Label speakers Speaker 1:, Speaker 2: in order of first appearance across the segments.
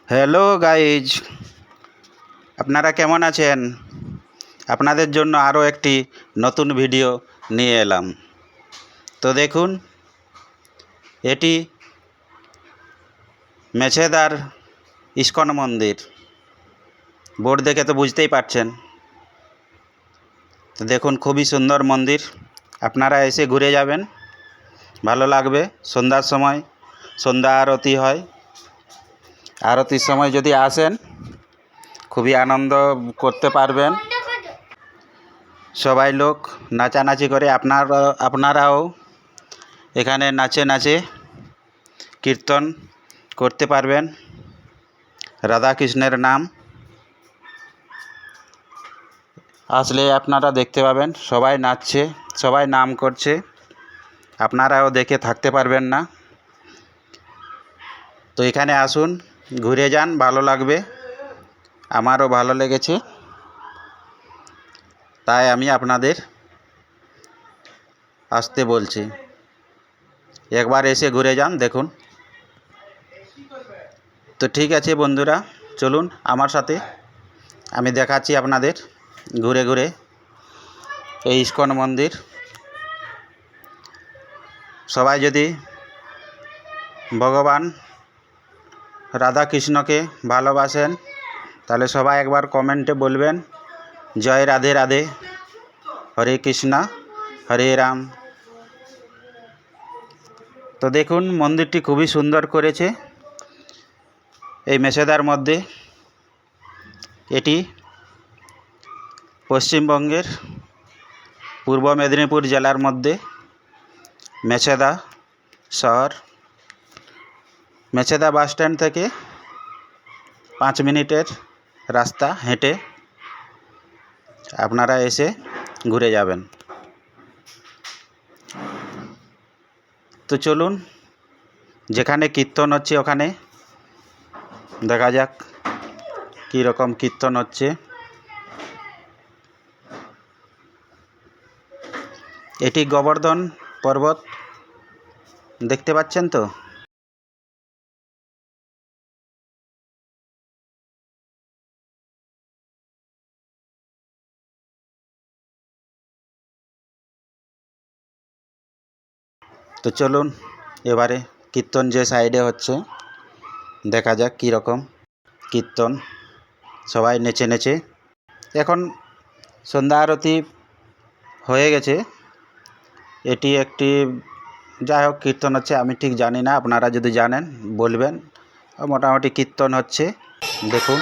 Speaker 1: Hello guys, আপনারা কেমন আছেন? আপনাদের জন্য আরও একটি নতুন ভিডিও নিয়ে এলাম। তো দেখুন, এটি মেছেদার ইস্কন মন্দির। বোর্ড দেখে তো বুঝতেই পারছেন। তো দেখুন, খুবই সুন্দর মন্দির। আপনারা এসে ঘুরে যাবেন, ভালো লাগবে। সন্ধ্যার সময় সন্ধ্যা আরতি হয়। আরতির সময় যদি আসেন, খুবই আনন্দ করতে পারবেন। সবাই লোক নাচানাচি করে, আপনারাও এখানে নাচে নাচে কীর্তন করতে পারবেন রাধা কৃষ্ণের নাম। আসলে আপনারা দেখতে পাবেন, সবাই নাচছে, সবাই নাম করছে। আপনারাও দেখে থাকতে পারবেন না। তো এখানে আসুন, ঘুরে যান, ভালো লাগবে। আমারও ভালো লেগেছে, তাই আমি আপনাদের আসতে বলছি। একবার এসে ঘুরে যান, দেখুন। তো ঠিক আছে বন্ধুরা, চলুন আমার সাথে, আমি দেখাচ্ছি আপনাদের ঘুরে ঘুরে এই ইস্কন মন্দির। সবাই যদি ভগবান রাধা কৃষ্ণকে ভালোবাসেন, তাহলে সবাই একবার কমেন্টে বলবেন, জয় রাধে রাধে, হরে কৃষ্ণ হরে রাম। তো দেখুন, মন্দিরটি খুবই সুন্দর করেছে এই মেছেদার মধ্যে। এটি পশ্চিমবঙ্গের পূর্ব মেদিনীপুর জেলার মধ্যে মেছেদা শহর। মেছেদা বাস স্ট্যান্ড থেকে 5 মিনিটের রাস্তা হেঁটে আপনারা এসে ঘুরে যাবেন। তো চলুন, যেখানে কীর্তন হচ্ছে ওখানে দেখা যাক কী রকম কীর্তন হচ্ছে। এটি গোবর্ধন পর্বত, দেখতে পাচ্ছেন তো। তো চলুন, এবারে কীর্তন যে সাইডে হচ্ছে দেখা যাক কী রকম কীর্তন। সবাই নেচে নেচে, এখন সন্ধ্যা আরতি হয়ে গেছে। এটি একটি, যাই হোক, কীর্তন হচ্ছে, আমি ঠিক জানি না, আপনারা যদি জানেন বলবেন। মোটামুটি কীর্তন হচ্ছে, দেখুন।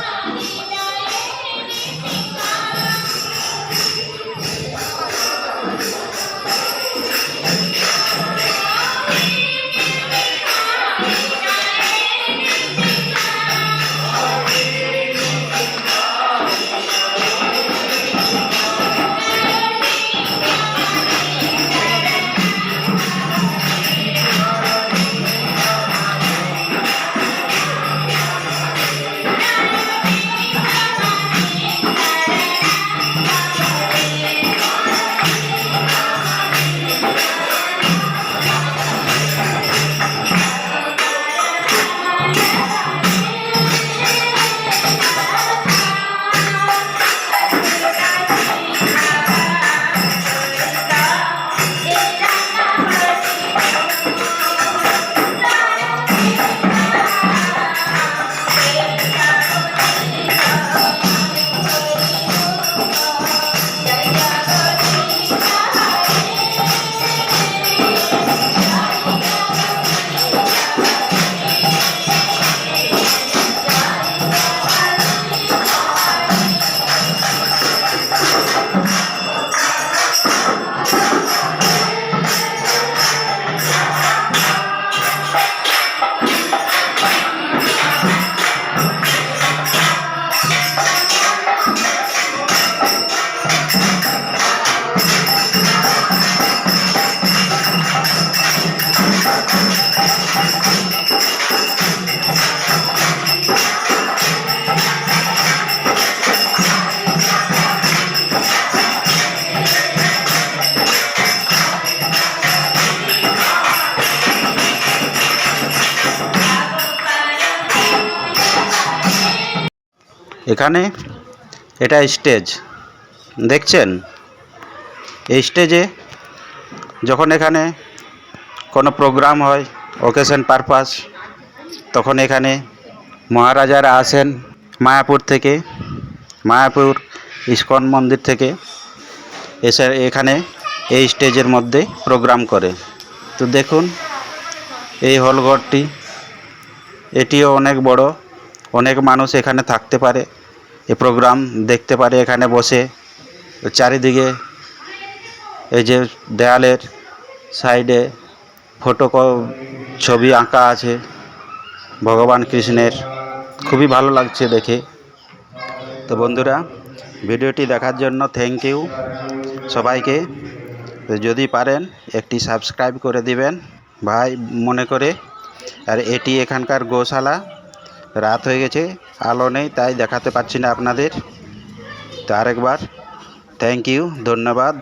Speaker 1: এখানে এটা স্টেজ দেখছেন। এই স্টেজে যখন এখানে কোনো প্রোগ্রাম হয়, ওকেশন পারপাস, তখন এখানে মহারাজারা আসেন মায়াপুর থেকে, মায়াপুর ইস্কন মন্দির থেকে এসে এখানে এই স্টেজের মধ্যে প্রোগ্রাম করে। তো দেখুন এই হলঘরটি, এটিও অনেক বড়, অনেক মানুষ এখানে থাকতে পারে, এই প্রোগ্রাম দেখতে পারে এখানে বসে। চারিদিকে এই যে দেয়ালের সাইডে ছবি আঁকা আছে ভগবান কৃষ্ণের, খুবই ভালো লাগছে দেখে। তো বন্ধুরা, ভিডিওটি দেখার জন্য থ্যাংক ইউ সবাইকে। তো যদি পারেন একটি সাবস্ক্রাইব করে দিবেন ভাই মনে করে। আর এটি এখানকার গোশালা, রাত হয়ে গেছে, আলো নেই, তাই দেখাতে পাচ্ছি না আপনাদের। তো আরেকবার থ্যাংক ইউ, ধন্যবাদ।